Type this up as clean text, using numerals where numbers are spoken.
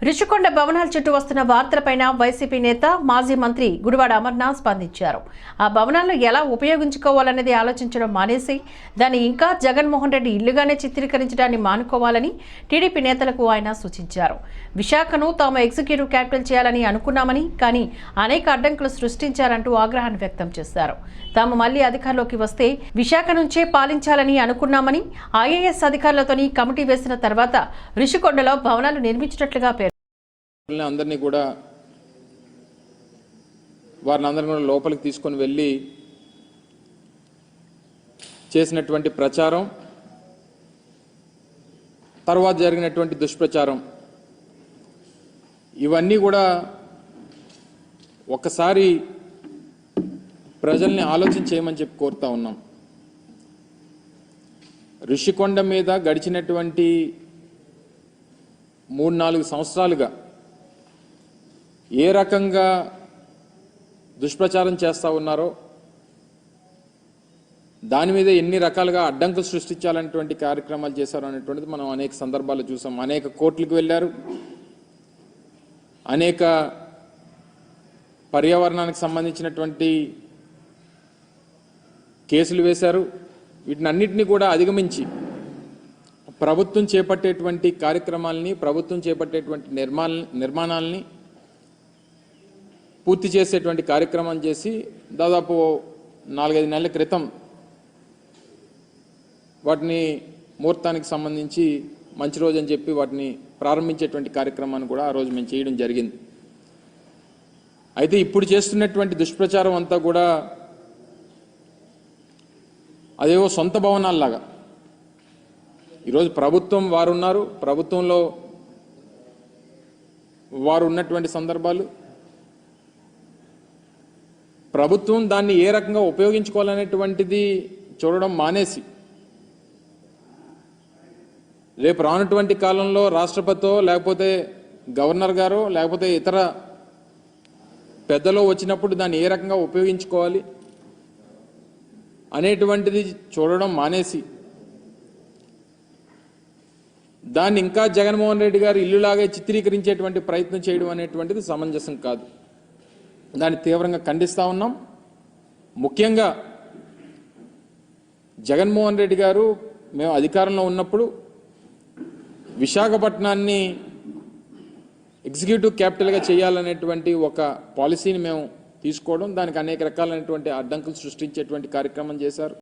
రిషికొండ భవనాల చుట్టూ వస్తున్న వార్తలపైన వైసీపీ నేత మాజీ మంత్రి గుడివాడ అమర్నాథ్ స్పందించారు. ఆ భవనాలను ఎలా ఉపయోగించుకోవాలనేది ఆలోచించడం మానేసి దాన్ని ఇంకా జగన్మోహన్ రెడ్డి ఇల్లుగానే చిత్రీకరించడాన్ని మానుకోవాలని టీడీపీ నేతలకు ఆయన సూచించారు. విశాఖను తాము ఎగ్జిక్యూటివ్ క్యాపిటల్ చేయాలని అనుకున్నామని, కానీ అనేక అడ్డంకులు సృష్టించారంటూ ఆగ్రహాన్ని వ్యక్తం చేశారు. తాము మళ్లీ అధికారంలోకి వస్తే విశాఖ నుంచే పాలించాలని అనుకున్నామని, ఐఏఎస్ అధికారులతోని కమిటీ వేసిన తర్వాత రిషికొండలో భవనాలు నిర్మించినట్లుగా అందరినీ కూడా వారిని అందరిని కూడా లోపలికి తీసుకొని వెళ్ళి చేసినటువంటి ప్రచారం, తర్వాత జరిగినటువంటి దుష్ప్రచారం, ఇవన్నీ కూడా ఒకసారి ప్రజల్ని ఆలోచించేయమని చెప్పి కోరుతా ఉన్నాం. రిషికొండ మీద గడిచినటువంటి 3-4 సంవత్సరాలుగా ఏ రకంగా దుష్ప్రచారం చేస్తూ ఉన్నారో, దాని మీద ఎన్ని రకాలుగా అడ్డంకులు సృష్టించాలనేటువంటి కార్యక్రమాలు చేశారు అనేటువంటిది మనం అనేక సందర్భాలు చూసాం. అనేక కోర్టులకు వెళ్ళారు, అనేక పర్యావరణానికి సంబంధించినటువంటి కేసులు వేశారు. వీటిని అన్నిటినీ కూడా అధిగమించి ప్రభుత్వం చేపట్టేటువంటి కార్యక్రమాలని, ప్రభుత్వం చేపట్టేటువంటి నిర్మాణాలని పూర్తి చేసేటువంటి కార్యక్రమం చేసి దాదాపు 4-5 నెలల క్రితం వాటిని ముహూర్తానికి సంబంధించి మంచి రోజు అని చెప్పి వాటిని ప్రారంభించేటువంటి కార్యక్రమాన్ని కూడా ఆ రోజు మేము చేయడం జరిగింది. అయితే ఇప్పుడు చేస్తున్నటువంటి దుష్ప్రచారం అంతా కూడా అదేవో సొంత భవనాల్లాగా, ఈరోజు ప్రభుత్వం వారు ఉన్నారు, ప్రభుత్వంలో వారు ఉన్నటువంటి సందర్భాలు, ప్రభుత్వం దాన్ని ఏ రకంగా ఉపయోగించుకోవాలనేటువంటిది చూడడం మానేసి రేపు రానటువంటి కాలంలో రాష్ట్రపతితో లేకపోతే గవర్నర్ గారో లేకపోతే ఇతర పెద్దలో వచ్చినప్పుడు దాన్ని ఏ రకంగా ఉపయోగించుకోవాలి అనేటువంటిది చూడడం మానేసి దాన్ని ఇంకా జగన్మోహన్ రెడ్డి గారు ఇల్లులాగే చిత్రీకరించేటువంటి ప్రయత్నం చేయడం అనేటువంటిది సమంజసం కాదు. దాన్ని తీవ్రంగా ఖండిస్తూ ఉన్నాం. ముఖ్యంగా జగన్మోహన్ రెడ్డి గారు మేము అధికారంలో ఉన్నప్పుడు విశాఖపట్నాన్ని ఎగ్జిక్యూటివ్ క్యాపిటల్గా చేయాలనేటువంటి ఒక పాలసీని మేము తీసుకోవడం, దానికి అనేక రకాలైనటువంటి అడ్డంకులు సృష్టించేటువంటి కార్యక్రమం చేశారు.